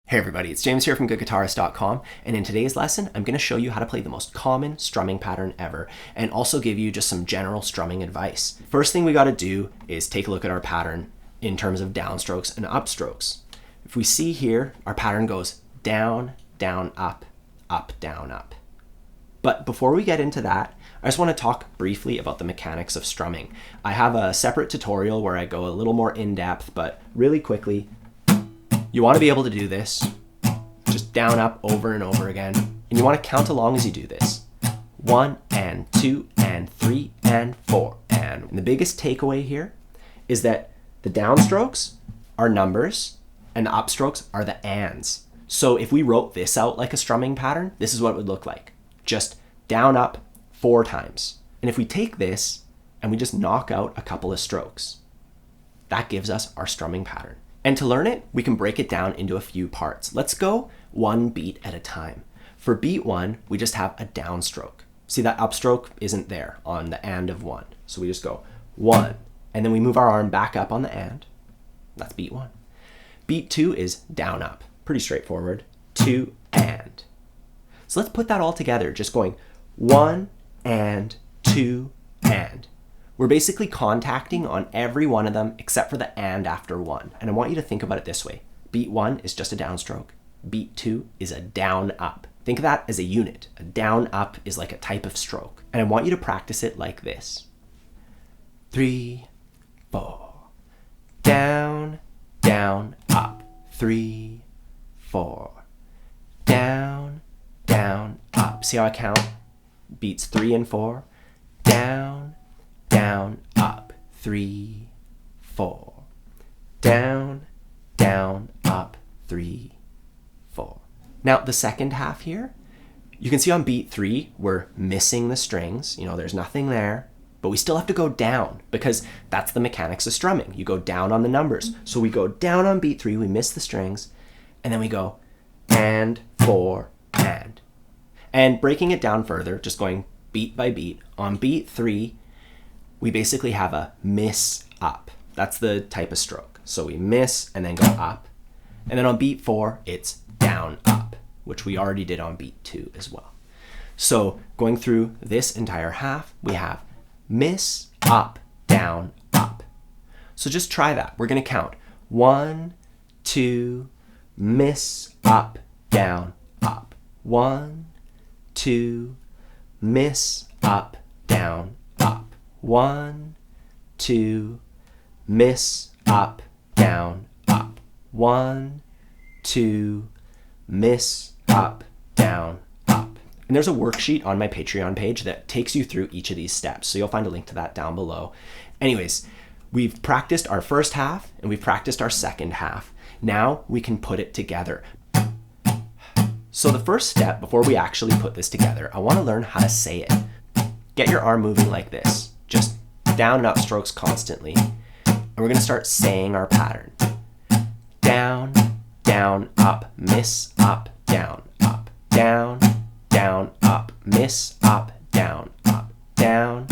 Hey everybody, it's James here from goodguitarist.com, and in today's lesson I'm going to show you how to play the most common strumming pattern ever and also give you just some general strumming advice. First thing we got to do is take a look at our pattern in terms of downstrokes and upstrokes. If we see here, our pattern goes down, down, up, down, up. But before we get into that, I just want to talk briefly about the mechanics of strumming. I have a separate tutorial where I go a little more in depth, but really quickly, you want to be able to do this, just down, up, over and over again. And you want to count along as you do this. 1 and 2 and 3 and 4 and the biggest takeaway here is that the downstrokes are numbers and the upstrokes are the ands. So if we wrote this out like a strumming pattern, this is what it would look like. Just down, up 4 times. And if we take this and we just knock out a couple of strokes, that gives us our strumming pattern. And to learn it, we can break it down into a few parts. Let's go one beat at a time. For beat 1, we just have a downstroke. See, that upstroke isn't there on the and of 1. So we just go 1, and then we move our arm back up on the and. That's beat 1. Beat 2 is down, up. Pretty straightforward. 2 and. So let's put that all together, just going 1 and 2 and. We're basically contacting on every one of them except for the and after 1. And I want you to think about it this way. Beat 1 is just a downstroke. Beat 2 is a down, up. Think of that as a unit. A down, up is like a type of stroke. And I want you to practice it like this. 3, 4. Down, down, up. 3, 4. Down, down, up. See how I count? Beats 3 and 4. Down, down, up, 3, 4. Down, down, up, 3, 4. Now the second half here, you can see on beat 3, we're missing the strings. There's nothing there, but we still have to go down because that's the mechanics of strumming. You go down on the numbers. So we go down on beat 3, we miss the strings, and then we go and, 4, and. And breaking it down further, just going beat by beat, on beat 3, we basically have a miss up. That's the type of stroke. So we miss and then go up. And then on beat 4, it's down, up, which we already did on beat 2 as well. So going through this entire half, we have miss, up, down, up. So just try that. We're going to count 1, 2, miss, up, down, up. 1, 2, miss, up, down, up. 1, 2, miss, up, down, up. 1, 2, miss, up, down, up. And there's a worksheet on my Patreon page that takes you through each of these steps. So you'll find a link to that down below. Anyways, we've practiced our first half and we've practiced our second half. Now we can put it together. So the first step before we actually put this together, I want to learn how to say it. Get your arm moving like this. Just down and up strokes constantly. And we're going to start saying our pattern. Down, down, up, miss, up, down, up. Down, down, up, miss, up, down, up. Down,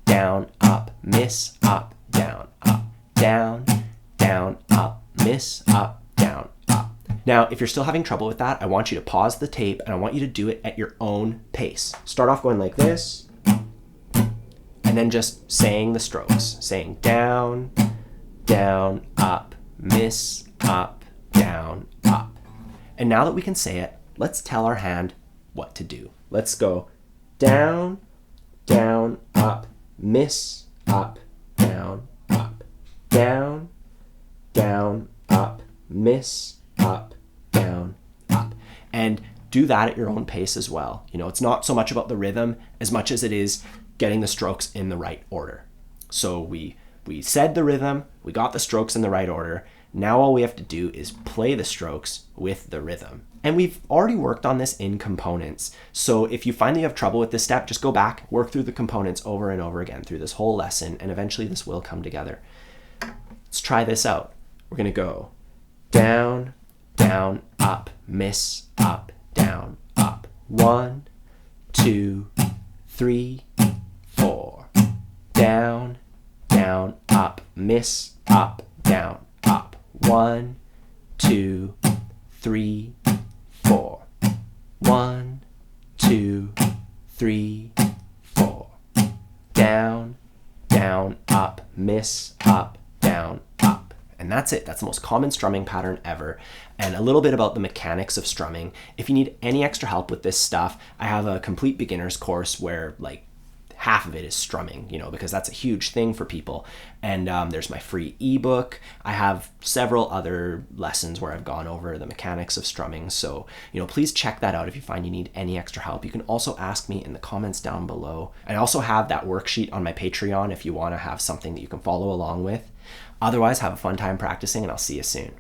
down, up, miss, up, down, up. Down, down, up, miss, up, down, up. Now, if you're still having trouble with that, I want you to pause the tape and I want you to do it at your own pace. Start off going like this. And then just saying the strokes, saying down, down, up, miss, up, down, up. And now that we can say it, let's tell our hand what to do. Let's go down, down, up, miss, up, down, up. Down, down, up, miss, up, down, up. And do that at your own pace as well. It's not so much about the rhythm as much as it is getting the strokes in the right order. So we said the rhythm, we got the strokes in the right order. Now all we have to do is play the strokes with the rhythm. And we've already worked on this in components. So if you find that you have trouble with this step, just go back, work through the components over and over again through this whole lesson, and eventually this will come together. Let's try this out. We're going to go down, down, up, miss, up, down, up. 1, 2, 3, 4. Down, down, up, miss, up, down, up. 1, 2, 3, 4. 1, 2, 3, 4. Down, down, up, miss, up, down, up. And that's it. That's the most common strumming pattern ever. And a little bit about the mechanics of strumming. If you need any extra help with this stuff, I have a complete beginner's course where like half of it is strumming, because that's a huge thing for people. And there's my free ebook. I have several other lessons where I've gone over the mechanics of strumming. So, please check that out if you find you need any extra help. You can also ask me in the comments down below. I also have that worksheet on my Patreon if you want to have something that you can follow along with. Otherwise, have a fun time practicing, and I'll see you soon.